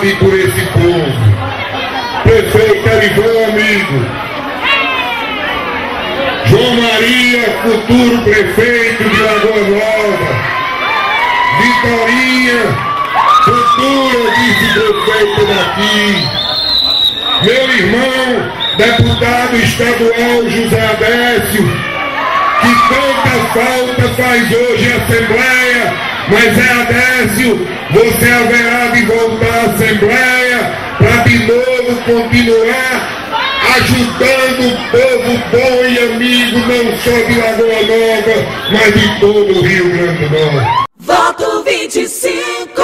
e por esse povo. Prefeito Erivan, amigo. João Maria, futuro prefeito de Lagoa Nova. Vitorinha, futura vice-prefeita daqui. Meu irmão, deputado estadual José Adécio, que tanta falta faz hoje a Assembleia, mas Adécio, você haverá de voltar à Assembleia para de novo continuar ajudando o povo bom e amigo, não só de Lagoa Nova, mas de todo o Rio Grande do Norte. Voto 25.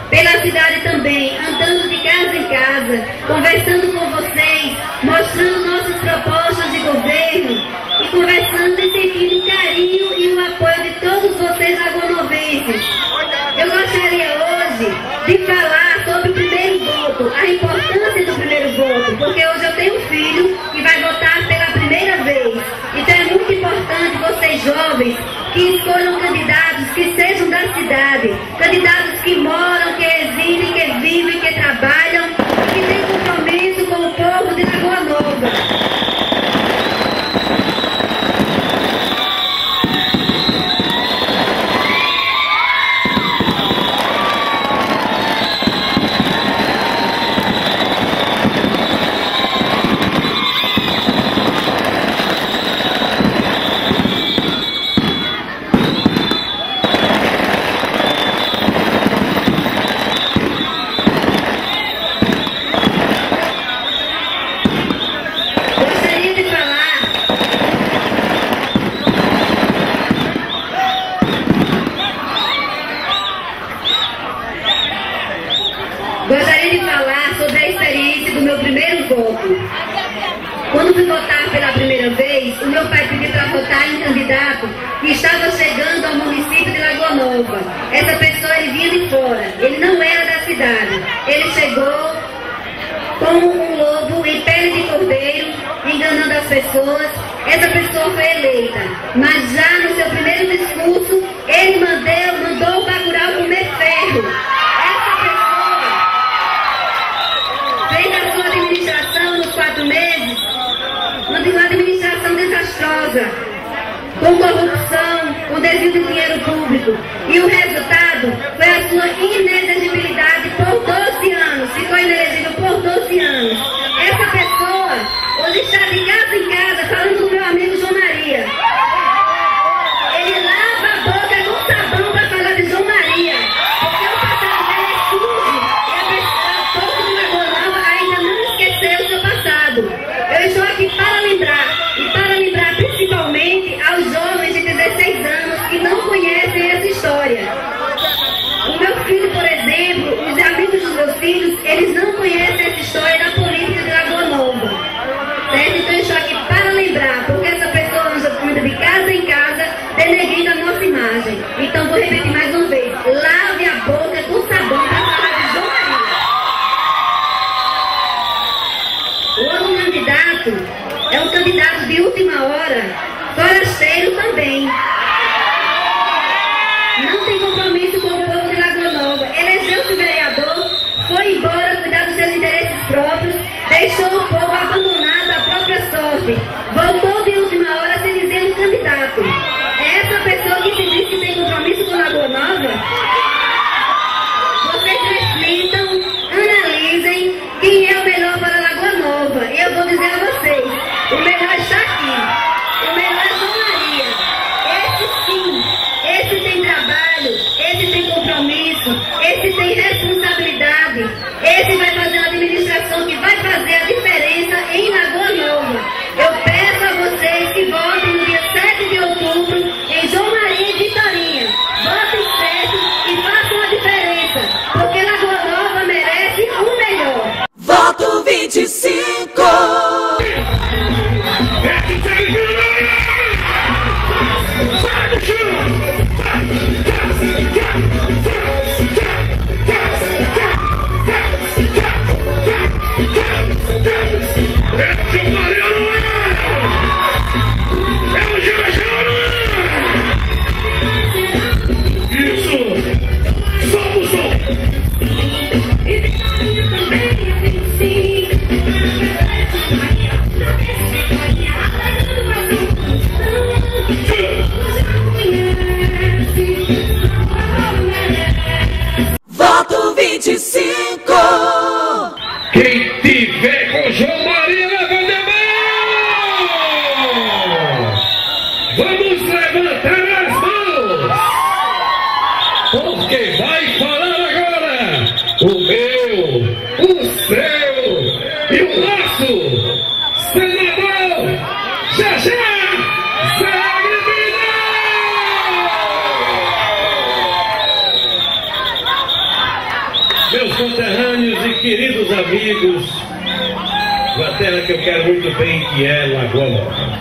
Pela cidade também, andando de casa em casa, conversando com vocês, mostrando nossas propostas de governo e conversando e sentindo o carinho e o apoio de todos vocês lagonovenses. Eu gostaria hoje de falar sobre o primeiro voto, a importância do primeiro voto, porque hoje eu tenho um filho que vai votar pela primeira vez. Então é muito importante vocês jovens que escolham candidatos que sejam da cidade, candidatos que moram, que residem, que vivem, que trabalham, que têm compromisso com o povo de Lagoa Nova. Gostaria de falar sobre a experiência do meu primeiro voto. Quando fui votar pela primeira vez, o meu pai pediu para votar em um candidato que estava chegando ao município de Lagoa Nova. Essa pessoa, ele vinha de fora, ele não era da cidade. Ele chegou como um lobo em pele de cordeiro, enganando as pessoas. Essa pessoa foi eleita, mas já no seu primeiro discurso, ele mandou o Bacurau comer ferro. Fez a sua administração nos 4 meses, uma administração desastrosa, com corrupção, com desvio de dinheiro público. E o resultado foi a sua inelegibilidade por 12 anos. Ficou inelegível por 12 anos. Essa pessoa hoje está de casa em casa falando do meu amigo João Maria. Ele lava a boca com sabão para falar de João Maria, porque o passado dele é sujo. E a povo de Lagoa Nova ainda não esqueceu o seu passado. Eu estou aqui para lembrar principalmente aos jovens de 16 anos que não conhecem essa história. O meu filho, por exemplo, os amigos dos meus filhos, eles não conhecem essa história da política de Lagoa Nova. Certo? Então eu estou aqui para lembrar, porque essa pessoa anda de casa em casa, denegrindo a nossa imagem. Então vou repetir mais uma vez: lave a boca com sabão para falar de João Maria. O outro candidato é um candidato de última hora, forasteiro também. Não tem compromisso com o povo de Lagoa Nova. Elegeu-se vereador, foi embora cuidar dos seus interesses próprios, deixou o povo abandonado à própria sorte. Voltou de última hora se dizendo candidato. É essa pessoa que se diz que tem compromisso com Lagoa Nova? Vocês reflitam, analisem quem é o melhor para Lagoa Nova. E eu vou dizer a vocês: o melhor está aqui. O melhor é João Maria. Esse sim, esse tem trabalho, esse tem compromisso, esse tem responsabilidade, esse vai fazer uma administração que vai fazer a diferença em Lagoa Nova. Eu porque vai falar agora o meu, o seu e o nosso senador Jajá Zaguibinho! Meus conterrâneos e queridos amigos da terra que eu quero muito bem, que é Lagoa Nova.